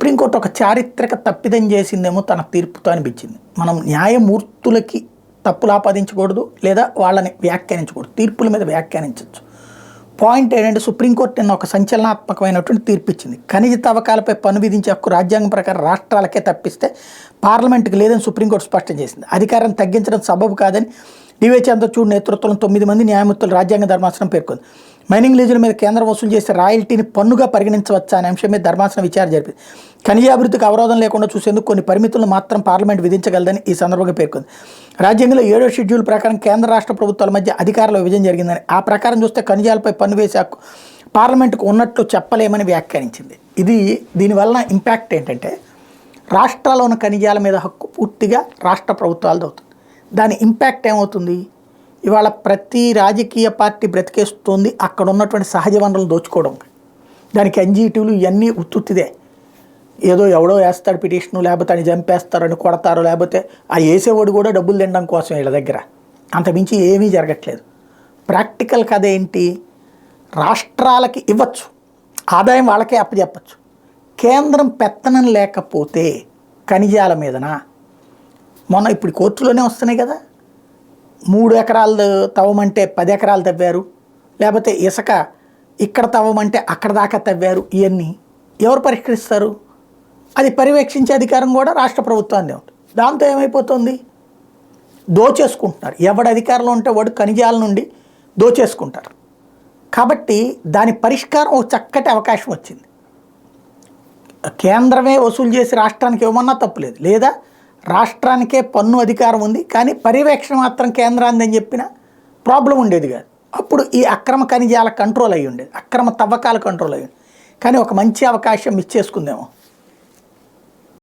Supreme court ఒక చారిత్రక తప్పిదం చేసిందేమో తన తీర్పుతో అనిపించింది. మనం న్యాయమూర్తులకి తప్పులు ఆపాదించకూడదు, లేదా వాళ్ళని వ్యాఖ్యానించకూడదు, తీర్పుల మీద వ్యాఖ్యానించవచ్చు. పాయింట్ ఏంటంటే సుప్రీంకోర్టు నిన్న ఒక సంచలనాత్మకమైనటువంటి తీర్పు ఇచ్చింది. ఖనిజ తవ్వకాలపై పన్ను విధించే హక్కు రాజ్యాంగం ప్రకారం రాష్ట్రాలకే తప్పిస్తే పార్లమెంటుకు లేదని సుప్రీంకోర్టు స్పష్టం చేసింది. అధికారాన్ని తగ్గించడం సబబు కాదని డివై చంద్రచూడ్ నేతృత్వంలో 9 మంది న్యాయమూర్తులు రాజ్యాంగ ధర్మాసనం పేర్కొంది. మైనింగ్ లీజుల మీద కేంద్రం వసూలు చేసే రాయల్టీని పన్నుగా పరిగణించవచ్చా అనే అంశం మీద ధర్మాసనం విచారణ జరిపింది. ఖనిజాభివృద్ధికి అవరోధం లేకుండా చూసేందుకు కొన్ని పరిమితులను మాత్రం పార్లమెంట్ విధించగలదని ఈ సందర్భంగా పేర్కొంది. రాజ్యాంగంలో 7వ షెడ్యూల్ ప్రకారం కేంద్ర రాష్ట్ర ప్రభుత్వాల మధ్య అధికారాల విభజన జరిగిందని, ఆ ప్రకారం చూస్తే ఖనిజాలపై పన్ను వేసే హక్కు పార్లమెంటుకు ఉన్నట్లు చెప్పలేమని వ్యాఖ్యానించింది. దీనివలన ఇంపాక్ట్ ఏంటంటే రాష్ట్రాల్లో ఉన్న ఖనిజాల మీద హక్కు పూర్తిగా రాష్ట్ర ప్రభుత్వాలది అవుతుంది. దాని ఇంపాక్ట్ ఏమవుతుంది? ఇవాళ ప్రతి రాజకీయ పార్టీ బ్రతికేస్తుంది అక్కడ ఉన్నటువంటి సహజ వనరులు దోచుకోవడం. దానికి ఎన్జీటీలు ఇవన్నీ ఉత్తుత్తిదే. ఏదో ఎవడో వేస్తాడు పిటిషను, లేకపోతే అని చంపేస్తారని కొడతారు, లేకపోతే ఆ వేసేవాడు కూడా డబ్బులు తినడం కోసం వీళ్ళ దగ్గర. అంతమించి ఏమీ జరగట్లేదు. ప్రాక్టికల్ కథ ఏంటి? రాష్ట్రాలకి ఇవ్వచ్చు, ఆదాయం వాళ్ళకే అప్పచెప్పచ్చు. కేంద్రం పెత్తనం లేకపోతే ఖనిజాల మీదన మొన్న ఇప్పుడు కోర్టులోనే వస్తున్నాయి కదా, 3 ఎకరాలు తవ్వమంటే 10 ఎకరాలు తవ్వారు, లేకపోతే ఇసుక ఇక్కడ తవ్వమంటే అక్కడ దాకా తవ్వారు. ఇవన్నీ ఎవరు పరిష్కరిస్తారు? అది పర్యవేక్షించే అధికారం కూడా రాష్ట్ర ప్రభుత్వాన్ని ఉంటుంది. దాంతో ఏమైపోతుంది? దోచేసుకుంటున్నారు. ఎవడి అధికారంలో ఉంటే వాడు ఖనిజాల నుండి దోచేసుకుంటారు. కాబట్టి దాని పరిష్కారం ఒక చక్కటి అవకాశం వచ్చింది. కేంద్రమే వసూలు చేసి రాష్ట్రానికి ఇవ్వమన్నా తప్పులేదు, లేదా రాష్ట్రానికే పన్ను అధికారం ఉంది కానీ పర్యవేక్షణ మాత్రం కేంద్రాన్ని అని చెప్పిన ప్రాబ్లం ఉండేది కాదు. అప్పుడు ఈ అక్రమ ఖనిజాల కంట్రోల్ అయ్యి ఉండేది, అక్రమ తవ్వకాల కంట్రోల్ అయ్యి ఉండేది. కానీ ఒక మంచి అవకాశం మిస్ చేసుకుందేమో.